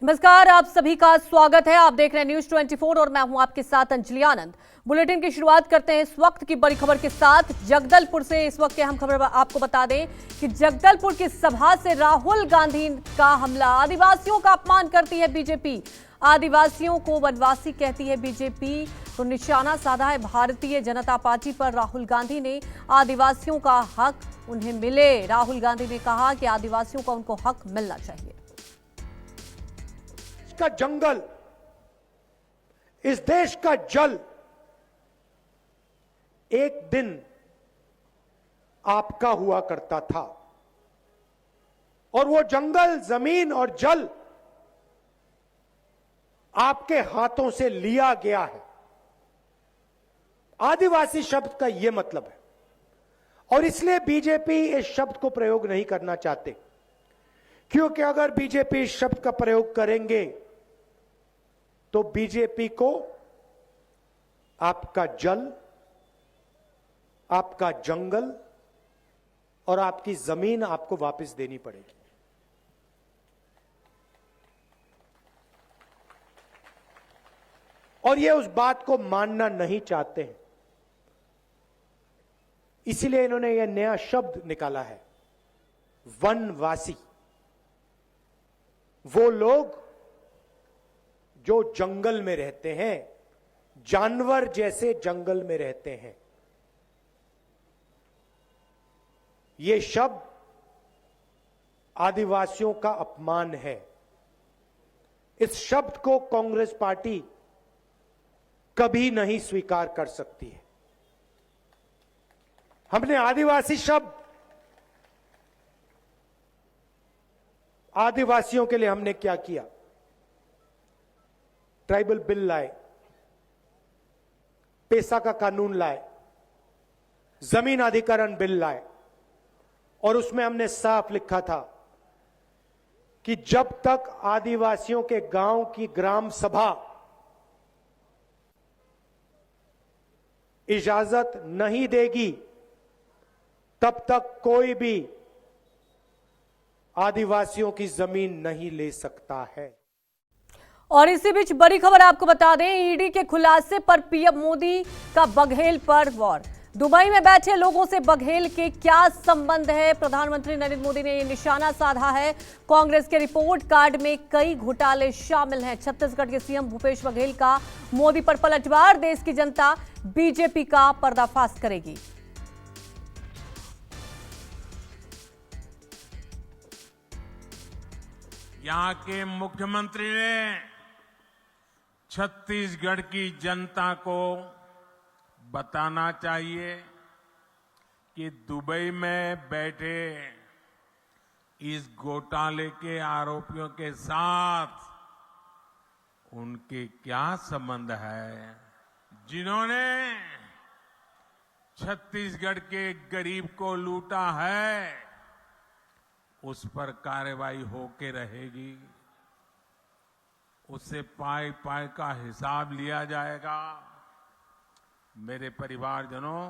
नमस्कार, आप सभी का स्वागत है। आप देख रहे हैं न्यूज 24 और मैं हूं आपके साथ अंजलि आनंद। बुलेटिन की शुरुआत करते हैं इस वक्त की बड़ी खबर के साथ। जगदलपुर से इस वक्त की अहम खबर आपको बता दें कि जगदलपुर की सभा से राहुल गांधी का हमला। आदिवासियों का अपमान करती है बीजेपी। आदिवासियों को वनवासी कहती है बीजेपी। तो निशाना साधा है भारतीय जनता पार्टी पर राहुल गांधी ने। आदिवासियों का हक उन्हें मिले। राहुल गांधी ने कहा कि आदिवासियों को उनको हक मिलना चाहिए। का जंगल, इस देश का जल एक दिन आपका हुआ करता था और वो जंगल, जमीन और जल आपके हाथों से लिया गया है। आदिवासी शब्द का यह मतलब है और इसलिए बीजेपी इस शब्द को प्रयोग नहीं करना चाहते, क्योंकि अगर बीजेपी इस शब्द का प्रयोग करेंगे तो बीजेपी को आपका जल, आपका जंगल और आपकी जमीन आपको वापस देनी पड़ेगी। और ये उस बात को मानना नहीं चाहते हैं, इसीलिए इन्होंने यह नया शब्द निकाला है, वनवासी। वो लोग जो जंगल में रहते हैं, जानवर जैसे जंगल में रहते हैं। ये शब्द आदिवासियों का अपमान है। इस शब्द को कांग्रेस पार्टी कभी नहीं स्वीकार कर सकती है। हमने आदिवासी शब्द, आदिवासियों के लिए हमने क्या किया? ट्राइबल बिल लाए, पेसा का कानून लाए, जमीन अधिग्रहण बिल लाए और उसमें हमने साफ लिखा था कि जब तक आदिवासियों के गांव की ग्राम सभा इजाजत नहीं देगी तब तक कोई भी आदिवासियों की जमीन नहीं ले सकता है। और इसी बीच बड़ी खबर आपको बता दें, ईडी के खुलासे पर पीएम मोदी का बघेल पर वार। दुबई में बैठे लोगों से बघेल के क्या संबंध है? प्रधानमंत्री नरेंद्र मोदी ने यह निशाना साधा है। कांग्रेस के रिपोर्ट कार्ड में कई घोटाले शामिल हैं। छत्तीसगढ़ के सीएम भूपेश बघेल का मोदी पर पलटवार। देश की जनता बीजेपी का पर्दाफाश करेगी। यहाँ के मुख्यमंत्री ने छत्तीसगढ़ की जनता को बताना चाहिए कि दुबई में बैठे इस घोटाले के आरोपियों के साथ उनके क्या संबंध है, जिन्होंने छत्तीसगढ़ के गरीब को लूटा है। उस पर कार्रवाई होके रहेगी, उससे पाई पाई का हिसाब लिया जाएगा। मेरे परिवारजनों,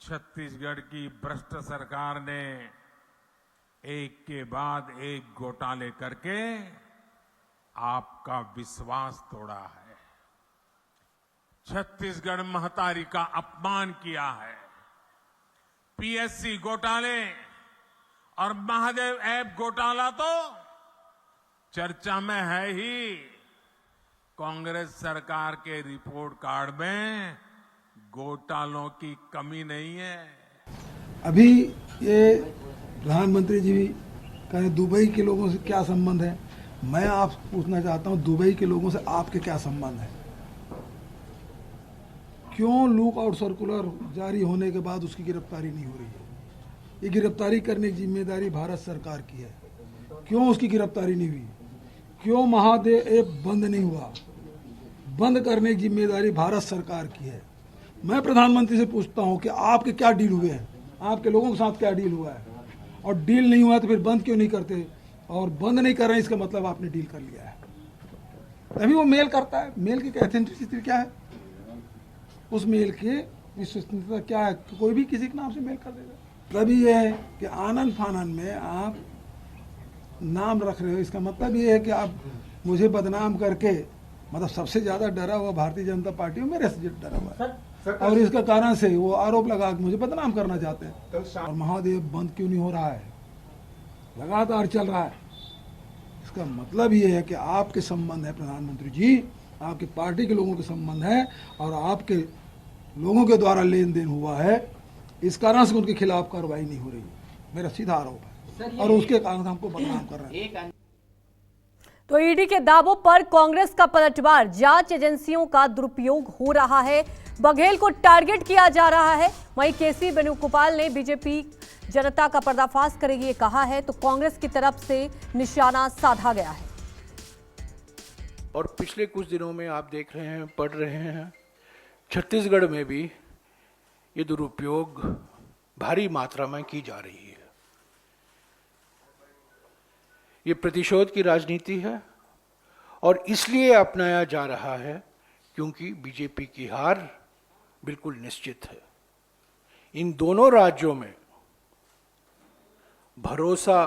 छत्तीसगढ़ की भ्रष्ट सरकार ने एक के बाद एक घोटाले करके आपका विश्वास तोड़ा है। छत्तीसगढ़ महतारी का अपमान किया है। पीएससी घोटाले और महादेव ऐप घोटाला तो चर्चा में है ही। कांग्रेस सरकार के रिपोर्ट कार्ड में घोटालों की कमी नहीं है। अभी ये प्रधानमंत्री जी कहें दुबई के लोगों से क्या संबंध है, मैं आपसे पूछना चाहता हूं दुबई के लोगों से आपके क्या संबंध है? क्यों लुक आउट सर्कुलर जारी होने के बाद उसकी गिरफ्तारी नहीं हो रही है? ये गिरफ्तारी करने की जिम्मेदारी भारत सरकार की है। क्यों उसकी गिरफ्तारी नहीं हुई? क्यों महादेव ऐप बंद नहीं हुआ? बंद करने की जिम्मेदारी भारत सरकार की है। मैं प्रधानमंत्री से पूछता हूं कि आपके क्या डील हुए हैं, आपके लोगों के साथ क्या डील हुआ है? और डील नहीं हुआ तो फिर बंद क्यों नहीं करते? और बंद नहीं कर रहे इसका मतलब आपने डील कर लिया है। तभी वो मेल करता है। मेल की ऑथेंटिसिटी क्या है? उस मेल की विश्वसनीयता क्या है? कोई भी किसी के नाम से मेल कर देगा। तभी यह है कि आनंद फानन में आप नाम रख रहे हो, इसका मतलब ये है कि आप मुझे बदनाम करके, मतलब सबसे ज्यादा डरा हुआ भारतीय जनता पार्टी मेरे से डरा हुआ है, और इसका कारण से वो आरोप लगा के मुझे बदनाम करना चाहते हैं। और महादेव बंद क्यों नहीं हो रहा है, लगातार चल रहा है। इसका मतलब ये है कि आपके संबंध है प्रधानमंत्री जी, आपकी पार्टी के लोगों के संबंध है, और आपके लोगों के द्वारा लेन देन हुआ है, इस कारण से उनके खिलाफ कार्रवाई नहीं हो रही है, मेरा सीधा आरोप है, और उसके कारण से हमको बदनाम कर रहे हैं। तो ईडी के दावों पर कांग्रेस का पलटवार, जांच एजेंसियों का दुरुपयोग हो रहा है, बघेल को टारगेट किया जा रहा है। वहीं केसी वेणुगोपाल ने बीजेपी जनता का पर्दाफाश करेगी ये कहा है, तो कांग्रेस की तरफ से निशाना साधा गया है। और पिछले कुछ दिनों में आप देख रहे हैं, पढ़ रहे हैं, छत्तीसगढ़ में भी ये दुरुपयोग भारी मात्रा में की जा रही है। ये प्रतिशोध की राजनीति है और इसलिए अपनाया जा रहा है क्योंकि बीजेपी की हार बिल्कुल निश्चित है। इन दोनों राज्यों में भरोसा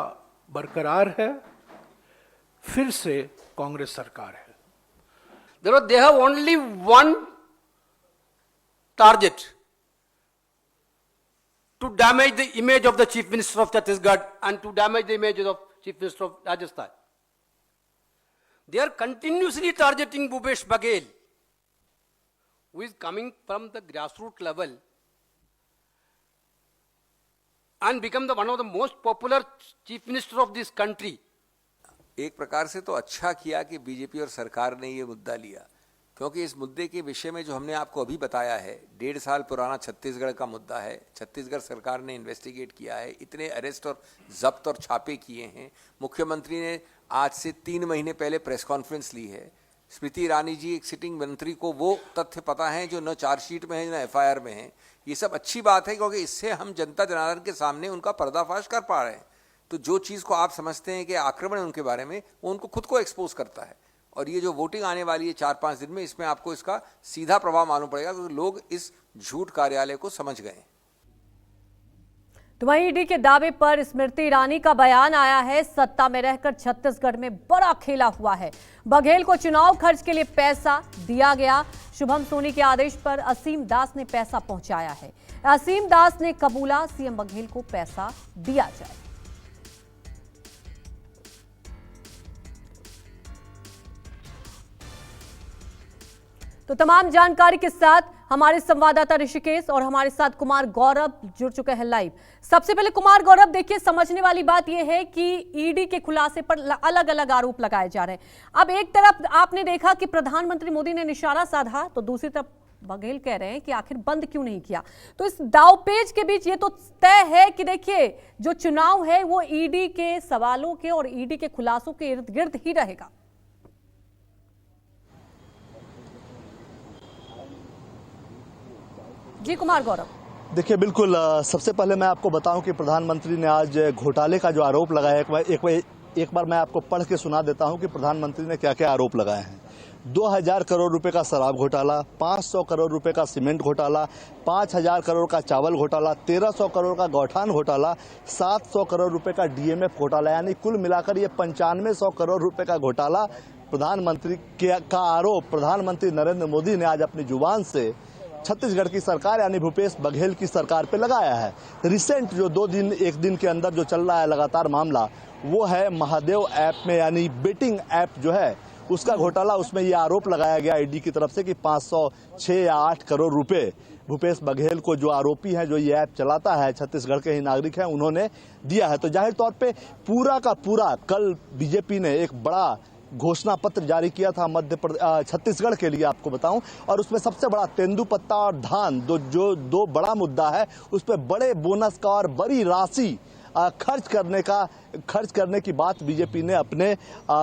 बरकरार है, फिर से कांग्रेस सरकार है। They have only one target: to damage the image of the Chief Minister of Chhattisgarh and to damage the image of Chief Minister of Rajasthan. They are continuously targeting Bhupesh Baghel, who is coming from the grassroots level and become one of the most popular Chief Minister of this country. एक प्रकार से तो अच्छा किया कि BJP और सरकार ने ये मुद्दा लिया, क्योंकि इस मुद्दे के विषय में जो हमने आपको अभी बताया है, 1.5 साल पुराना छत्तीसगढ़ का मुद्दा है। छत्तीसगढ़ सरकार ने इन्वेस्टिगेट किया है, इतने अरेस्ट और जब्त और छापे किए हैं। मुख्यमंत्री ने आज से 3 महीने पहले प्रेस कॉन्फ्रेंस ली है। स्मृति ईरानी जी, एक सिटिंग मंत्री को वो तथ्य पता है जो न चार्जशीट में है न FIR में है। ये सब अच्छी बात है, क्योंकि इससे हम जनता जनार्दन के सामने उनका पर्दाफाश कर पा रहे हैं। तो जो चीज़ को आप समझते हैं कि आक्रमण उनके बारे में, वो उनको खुद को एक्सपोज करता है। और ये जो वोटिंग आने वाली है 4-5 दिन में, इसमें आपको इसका सीधा प्रभाव मालूम पड़ेगा, क्योंकि लोग इस झूठ कार्यालय को समझ गए। तो वहीं ईडी के दावे पर स्मृति ईरानी का बयान आया है, सत्ता में रहकर छत्तीसगढ़ में बड़ा खेला हुआ है। बघेल को चुनाव खर्च के लिए पैसा दिया गया। शुभम सोनी के आदेश पर असीम दास ने पैसा पहुंचाया है। असीम दास ने कबूला सीएम बघेल को पैसा दिया जाए। तो तमाम जानकारी के साथ हमारे संवाददाता ऋषिकेश और हमारे साथ कुमार गौरव जुड़ चुके हैं लाइव। सबसे पहले कुमार गौरव, देखिए समझने वाली बात यह है कि ईडी के खुलासे पर अलग अलग आरोप लगाए जा रहे हैं। अब एक तरफ आपने देखा कि प्रधानमंत्री मोदी ने निशाना साधा, तो दूसरी तरफ बघेल कह रहे हैं कि आखिर बंद क्यों नहीं किया। तो इस दावपेच के बीच ये तो तय है कि देखिए जो चुनाव है वो ईडी के सवालों के और ईडी के खुलासों के इर्द गिर्द ही रहेगा। जी कुमार गौरव, देखिए बिल्कुल, सबसे पहले मैं आपको बताऊं कि प्रधानमंत्री ने आज घोटाले का जो आरोप लगाया है, एक बार मैं आपको पढ़ के सुना देता हूं कि प्रधानमंत्री ने क्या क्या आरोप लगाए हैं। 2000 करोड़ रुपए का शराब घोटाला, 500 करोड़ रुपए का सीमेंट घोटाला, 5000 करोड़ का चावल घोटाला, 1300 करोड़ का गौठान घोटाला, 700 करोड़ रुपए का DMF घोटाला, यानी कुल मिलाकर ये 9500 करोड़ रुपए का घोटाला प्रधानमंत्री का आरोप प्रधानमंत्री नरेंद्र मोदी ने आज अपनी जुबान से छत्तीसगढ़ की सरकार यानी भूपेश बघेल की सरकार पे लगाया है। रिसेंट जो 1 दिन के अंदर जो चल रहा है लगातार मामला, वो है महादेव ऐप में, यानी बेटिंग ऐप जो है उसका घोटाला। उसमें ये आरोप लगाया गया ईडी की तरफ से कि 506 या 8 करोड़ रुपए भूपेश बघेल को, जो आरोपी हैं, जो ये ऐप चलाता है, छत्तीसगढ़ के ही नागरिक हैं, उन्होंने दिया है। तो जाहिर तौर पे पूरा का पूरा कल बीजेपी ने एक बड़ा घोषणा पत्र जारी किया था छत्तीसगढ़ के लिए, आपको बताऊं, और उसमें सबसे बड़ा तेंदुपत्ता और धान जो दो बड़ा मुद्दा है, उस पर बड़े बोनस का और बड़ी राशि खर्च करने की बात बीजेपी ने अपने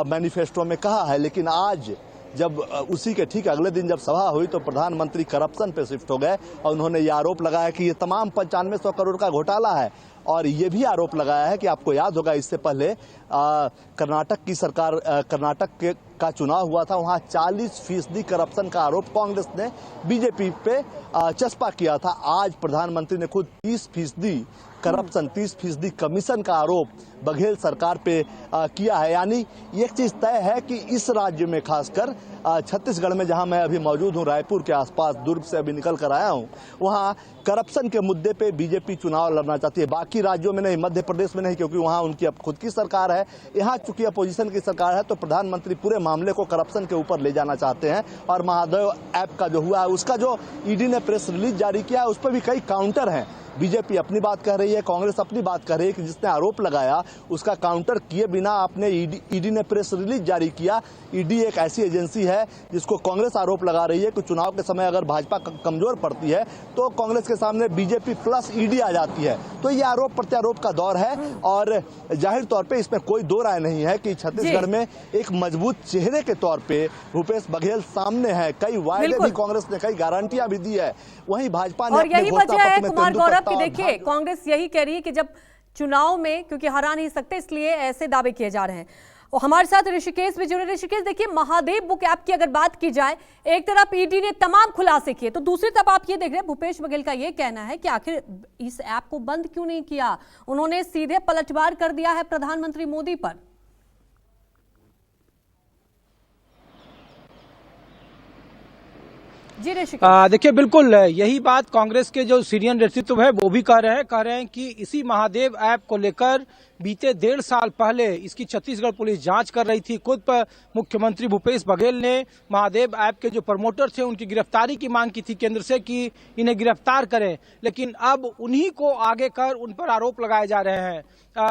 मैनिफेस्टो में कहा है। लेकिन आज जब उसी के ठीक अगले दिन जब सभा हुई तो प्रधानमंत्री करप्शन पे शिफ्ट हो गए और उन्होंने ये आरोप लगाया कि ये तमाम 9500 करोड़ का घोटाला है और ये भी आरोप लगाया है कि आपको याद होगा इससे पहले कर्नाटक की सरकार, कर्नाटक का चुनाव हुआ था, वहां 40% करप्शन का आरोप कांग्रेस ने बीजेपी पे चस्पा किया था। आज प्रधानमंत्री ने खुद 30% करप्शन, 30% कमीशन का आरोप बघेल सरकार पे किया है। यानी एक चीज तय है कि इस राज्य में, खासकर छत्तीसगढ़ में जहां मैं अभी मौजूद हूं, रायपुर के आसपास, दुर्ग से अभी निकल कर आया हूं, वहां करप्शन के मुद्दे पे बीजेपी चुनाव लड़ना चाहती है। बाकी राज्यों में नहीं, मध्य प्रदेश में नहीं, क्योंकि वहां उनकी अब खुद की सरकार है। यहाँ चूंकि अपोजिशन की सरकार है तो प्रधानमंत्री पूरे मामले को करप्शन के ऊपर ले जाना चाहते हैं। और महादेव ऐप का जो हुआ है, उसका जो ईडी ने प्रेस रिलीज जारी किया है, उस पर भी कई काउंटर हैं। बीजेपी अपनी बात कह रही है, कांग्रेस अपनी बात कह रही है कि जिसने आरोप लगाया उसका काउंटर किए बिना आपने ईडी ने प्रेस रिलीज जारी किया। ईडी एक ऐसी एजेंसी है जिसको कांग्रेस आरोप लगा रही है कि चुनाव के समय अगर भाजपा कमजोर पड़ती है तो कांग्रेस के सामने बीजेपी प्लस ईडी आ जाती है। तो ये आरोप प्रत्यारोप का दौर है और जाहिर तौर पे इसमें कोई दो राय नहीं है कि छत्तीसगढ़ में एक मजबूत चेहरे के तौर पे भूपेश बघेल सामने है। कई वायदे भी कांग्रेस ने, कई गारंटियां भी दी है। वहीं भाजपा ने, और यही वजह है कुमार गौरव कि देखिए कांग्रेस यही कह रही है कि जब चुनाव में, क्योंकि हरा नहीं सकते इसलिए ऐसे दावे किए जा रहे हैं। और हमारे साथ ऋषिकेश भी जुड़े। ऋषिकेश, देखिए महादेव बुक ऐप की अगर बात की जाए, एक तरफ ईडी ने तमाम खुलासे किए तो दूसरी तरफ आप ये देख रहे हैं भूपेश बघेल का ये कहना है कि आखिर इस ऐप को बंद क्यों नहीं किया, उन्होंने सीधे पलटवार कर दिया है प्रधानमंत्री मोदी पर। देखिए बिल्कुल यही बात कांग्रेस के जो सीनियर नेतृत्व है वो भी कह रहे हैं कि इसी महादेव ऐप को लेकर बीते 1.5 साल पहले इसकी छत्तीसगढ़ पुलिस जांच कर रही थी। खुद पर मुख्यमंत्री भूपेश बघेल ने महादेव ऐप के जो प्रमोटर थे उनकी गिरफ्तारी की मांग की थी केंद्र से कि इन्हें गिरफ्तार करें, लेकिन अब उन्हीं को आगे कर उन पर आरोप लगाए जा रहे हैं।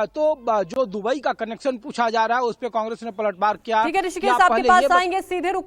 तो जो दुबई का कनेक्शन पूछा जा रहा है उस पर कांग्रेस ने पलटवार किया। ठीक है ऋषिकेश, आपके पास आएंगे, सीधे रुक